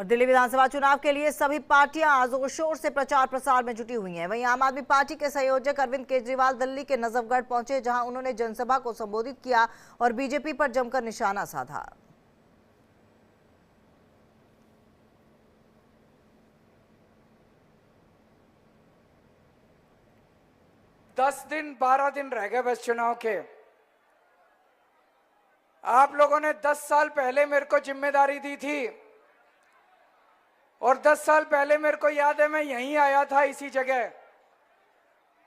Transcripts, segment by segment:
और दिल्ली विधानसभा चुनाव के लिए सभी पार्टियां जोर शोर से प्रचार प्रसार में जुटी हुई हैं। वहीं आम आदमी पार्टी के संयोजक अरविंद केजरीवाल दिल्ली के नजफगढ़ पहुंचे, जहां उन्होंने जनसभा को संबोधित किया और बीजेपी पर जमकर निशाना साधा। दस दिन 12 दिन रह गए बस चुनाव के। आप लोगों ने 10 साल पहले मेरे को जिम्मेदारी दी थी और 10 साल पहले मेरे को याद है मैं यहीं आया था, इसी जगह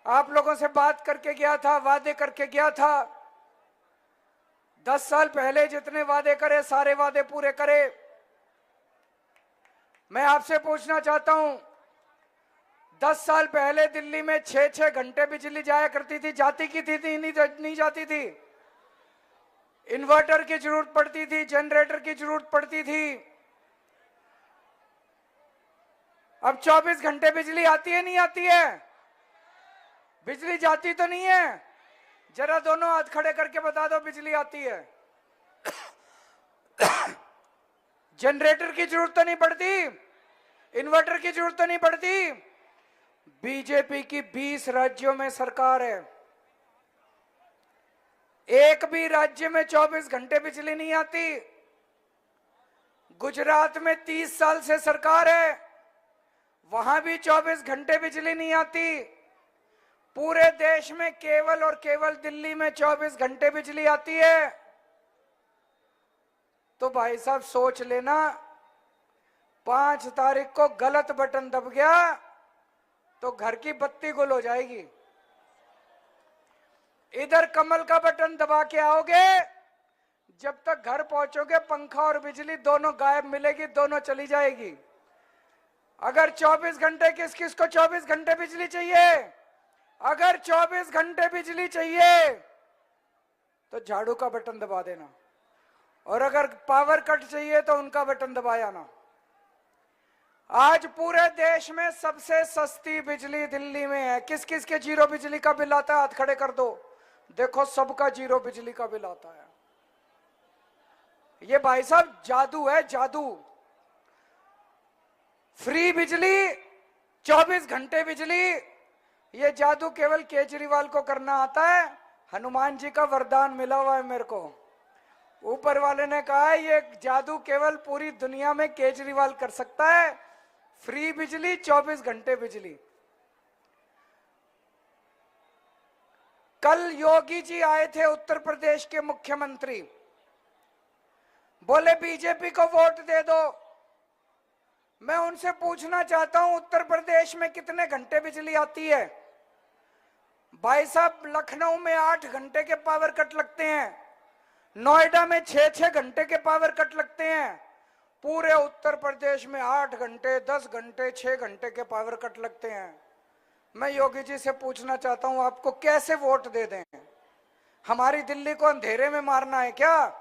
आप लोगों से बात करके गया था, वादे करके गया था। 10 साल पहले जितने वादे करे सारे वादे पूरे करे। मैं आपसे पूछना चाहता हूं, 10 साल पहले दिल्ली में 6-6 घंटे बिजली जाया करती थी, जाती की थी नहीं जाती थी। इन्वर्टर की जरूरत पड़ती थी, जनरेटर की जरूरत पड़ती थी। अब 24 घंटे बिजली आती है नहीं आती है? बिजली जाती तो नहीं है? जरा दोनों हाथ खड़े करके बता दो बिजली आती है। जनरेटर की जरूरत तो नहीं पड़ती, इन्वर्टर की जरूरत तो नहीं पड़ती। बीजेपी की 20 राज्यों में सरकार है, एक भी राज्य में 24 घंटे बिजली नहीं आती। गुजरात में 30 साल से सरकार है, वहां भी 24 घंटे बिजली नहीं आती। पूरे देश में केवल और केवल दिल्ली में 24 घंटे बिजली आती है। तो भाई साहब सोच लेना, 5 तारीख को गलत बटन दब गया तो घर की बत्ती गुल हो जाएगी। इधर कमल का बटन दबा के आओगे, जब तक घर पहुंचोगे पंखा और बिजली दोनों गायब मिलेगी, दोनों चली जाएगी। अगर 24 घंटे किस किस को 24 घंटे बिजली चाहिए? अगर 24 घंटे बिजली चाहिए तो झाड़ू का बटन दबा देना, और अगर पावर कट चाहिए तो उनका बटन दबाया ना। आज पूरे देश में सबसे सस्ती बिजली दिल्ली में है। किस किस के जीरो बिजली का बिल आता है? हाथ खड़े कर दो। देखो सबका जीरो बिजली का बिल आता है। ये भाई साहब जादू है, जादू। फ्री बिजली, 24 घंटे बिजली, ये जादू केवल केजरीवाल को करना आता है। हनुमान जी का वरदान मिला हुआ है मेरे को। ऊपर वाले ने कहा है ये जादू केवल पूरी दुनिया में केजरीवाल कर सकता है। फ्री बिजली, 24 घंटे बिजली। कल योगी जी आए थे, उत्तर प्रदेश के मुख्यमंत्री, बोले बीजेपी को वोट दे दो। मैं उनसे पूछना चाहता हूं उत्तर प्रदेश में कितने घंटे बिजली आती है? भाई साहब लखनऊ में 8 घंटे के पावर कट लगते हैं, नोएडा में 6-6 घंटे के पावर कट लगते हैं। पूरे उत्तर प्रदेश में 8 घंटे, 10 घंटे, 6 घंटे के पावर कट लगते हैं। मैं योगी जी से पूछना चाहता हूं आपको कैसे वोट दे दें? हमारी दिल्ली को अंधेरे में मारना है क्या?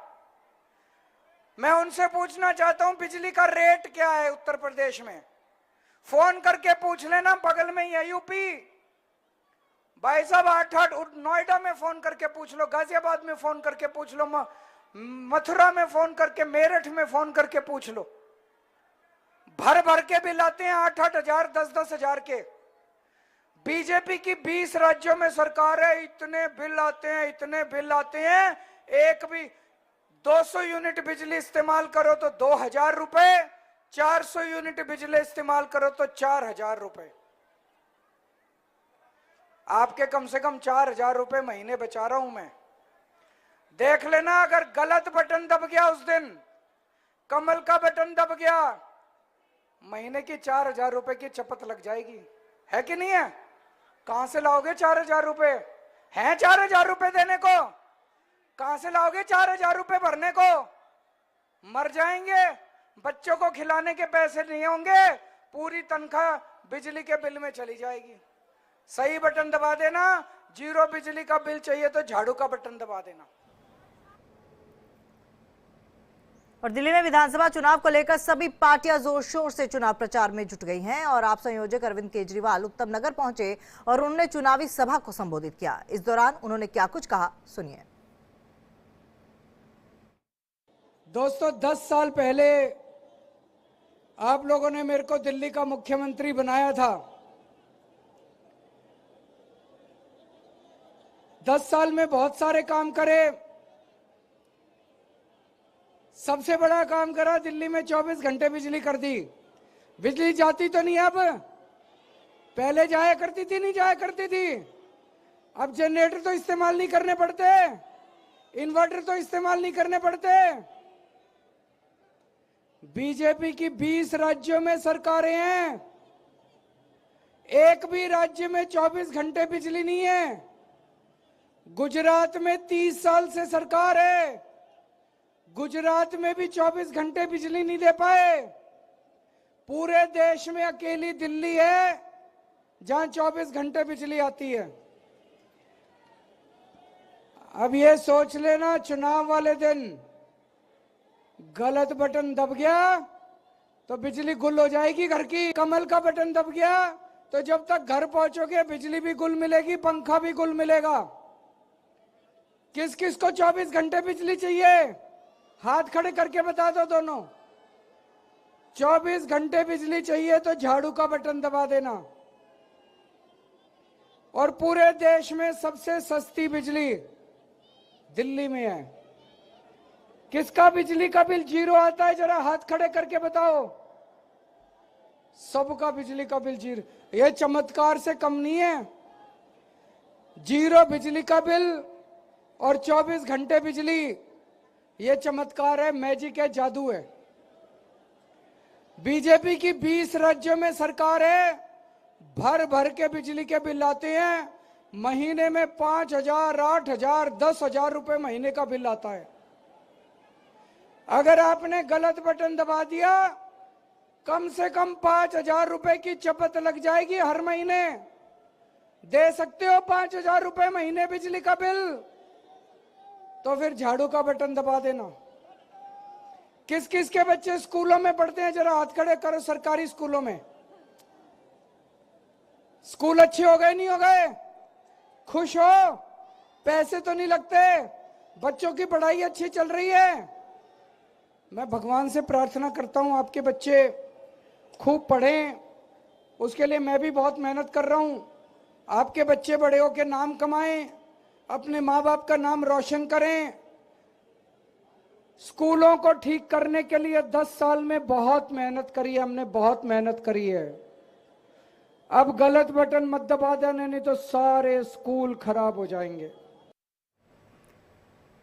मैं उनसे पूछना चाहता हूं बिजली का रेट क्या है उत्तर प्रदेश में? फोन करके पूछ लेना, बगल में ही है यूपी। भाई साहब 8-8 नोएडा में फोन करके पूछ लो, गाजियाबाद में फोन करके पूछ लो, मथुरा में फोन करके, मेरठ में फोन करके पूछ लो। भर भर के बिल आते हैं, 8-8 हजार, 10-10 हजार के। बीजेपी की 20 राज्यों में सरकार है, इतने बिल आते हैं, इतने बिल आते हैं। एक भी 200 यूनिट बिजली इस्तेमाल करो तो 2000 रुपए, 400 यूनिट बिजली इस्तेमाल करो तो 4000 रुपए। आपके कम से कम 4000 रुपए महीने बचा रहा हूं मैं। देख लेना, अगर गलत बटन दब गया उस दिन, कमल का बटन दब गया, महीने की 4000 रुपए की चपत लग जाएगी। है कि नहीं है? कहां से लाओगे 4000 रुपए? हैं 4000 रुपए देने को? कहां से लाओगे 4000 रुपए भरने को? मर जाएंगे। बच्चों को खिलाने के पैसे नहीं होंगे, पूरी तनख्वाह बिजली के बिल में चली जाएगी। सही बटन दबा देना। जीरो बिजली का बिल चाहिए तो झाड़ू का बटन दबा देना। और दिल्ली में विधानसभा चुनाव को लेकर सभी पार्टियां जोर शोर से चुनाव प्रचार में जुट गई हैं और आप संयोजक अरविंद केजरीवाल उत्तम नगर पहुंचे और उन्होंने चुनावी सभा को संबोधित किया। इस दौरान उन्होंने क्या कुछ कहा, सुनिए। दोस्तों 10 साल पहले आप लोगों ने मेरे को दिल्ली का मुख्यमंत्री बनाया था। 10 साल में बहुत सारे काम करे। सबसे बड़ा काम करा, दिल्ली में 24 घंटे बिजली कर दी। बिजली जाती तो नहीं अब, पहले जाया करती थी, नहीं जाया करती थी। अब जनरेटर तो इस्तेमाल नहीं करने पड़ते, इन्वर्टर तो इस्तेमाल नहीं करने पड़ते। बीजेपी की 20 राज्यों में सरकारें हैं, एक भी राज्य में 24 घंटे बिजली नहीं है। गुजरात में 30 साल से सरकार है, गुजरात में भी 24 घंटे बिजली नहीं दे पाए। पूरे देश में अकेली दिल्ली है जहां 24 घंटे बिजली आती है। अब ये सोच लेना, चुनाव वाले दिन गलत बटन दब गया तो बिजली गुल हो जाएगी घर की। कमल का बटन दब गया तो जब तक घर पहुंचोगे बिजली भी गुल मिलेगी, पंखा भी गुल मिलेगा। किस किस को 24 घंटे बिजली चाहिए? हाथ खड़े करके बता दो दोनों। 24 घंटे बिजली चाहिए तो झाड़ू का बटन दबा देना। और पूरे देश में सबसे सस्ती बिजली दिल्ली में है। किसका बिजली का बिल जीरो आता है? जरा हाथ खड़े करके बताओ। सबका बिजली का बिल जीरो। यह चमत्कार से कम नहीं है। जीरो बिजली का बिल और 24 घंटे बिजली, यह चमत्कार है, मैजिक है, जादू है। बीजेपी की 20 राज्यों में सरकार है, भर भर के बिजली के बिल आते हैं। महीने में 5,000, 8,000, 10,000 रुपए महीने का बिल आता है। अगर आपने गलत बटन दबा दिया, कम से कम 5,000 रुपए की चपत लग जाएगी हर महीने। दे सकते हो 5,000 रुपए महीने बिजली का बिल? तो फिर झाड़ू का बटन दबा देना। किस किस के बच्चे स्कूलों में पढ़ते हैं? जरा हाथ खड़े करो। सरकारी स्कूलों में स्कूल अच्छे हो गए, नहीं हो गए? खुश हो? पैसे तो नहीं लगते, बच्चों की पढ़ाई अच्छी चल रही है। मैं भगवान से प्रार्थना करता हूं आपके बच्चे खूब पढ़ें, उसके लिए मैं भी बहुत मेहनत कर रहा हूं। आपके बच्चे बड़े होकर नाम कमाएं, अपने माँ बाप का नाम रोशन करें। स्कूलों को ठीक करने के लिए 10 साल में बहुत मेहनत करी है हमने, बहुत मेहनत करी है। अब गलत बटन मत दबा देना, नहीं तो सारे स्कूल खराब हो जाएंगे।